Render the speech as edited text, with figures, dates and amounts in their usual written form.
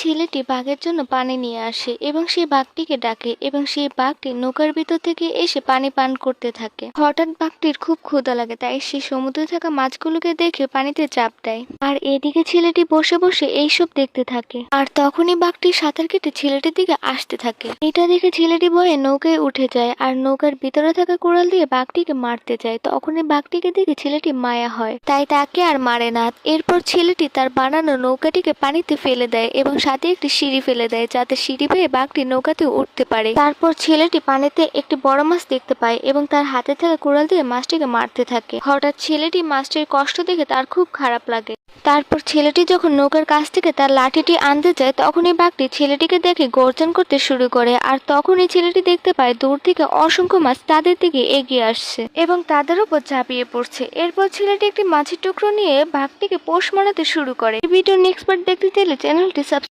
ছেলেটি বাঘের জন্য পানি নিয়ে আসে এবং সেই বাঘটিকে ডাকে এবং সেই বাঘটি নৌকার ভিতর থেকে এসে পানি পান করতে থাকে। হঠাৎ বাঘটির খুব ক্ষুধা লাগে, তাই সে সমুদ্রে থাকা মাছগুলোকে দেখে পানিতে চাপ দেয়। আর এদিকে ছেলেটি বসে বসে এইসব দেখতে থাকে। আর তখনই বাঘটি সাঁতার কেটে ছেলেটির দিকে আসতে থাকে। এটা দেখে ছেলেটি ভয়ে নৌকায় উঠে যায় আর নৌকার ভিতরে থাকা কুড়াল দিয়ে বাঘটিকে মারতে যায়। তখনই বাঘটিকে দেখে ছেলেটি মায়া হয়, তাই তাকে আর মারে না। এরপর ছেলেটি তার বানানো নৌকাটিকে পানিতে ফেলে দেয় এবং সাথে একটি সিঁড়ি ফেলে দেয়, যাতে সিঁড়ি পেয়ে বাঘটি নৌকাতে উঠতে পারে। তারপর ছেলেটি পানিতে একটি বড় মাছ দেখতে পায় এবং তার হাতে থাকা কুড়াল দিয়ে মাছটিকে মারতে থাকে। হঠাৎ ছেলেটি মাছটির কষ্ট দেখে তার খুব খারাপ লাগে। তারপর ছেলেটি যখন নৌকার কাছ থেকে তার লাঠিটি আনতে যায়, তখনই বাঘটি ছেলেটিকে দেখে গর্জন করতে শুরু করে। আর তখনই ছেলেটি দেখতে পায় দূর থেকে অসংখ্য মাছ তাদের দিকে এগিয়ে আসছে এবং তাদের উপর ঝাঁপিয়ে পড়ছে। এরপর ছেলেটি একটি মাছের টুকরো নিয়ে বাঘটিকে পোষ মারাতে শুরু করে। ভিডিও নেক্সট পার্ট দেখতে চাইলে চ্যানেলটি সাবস্ক্রাইব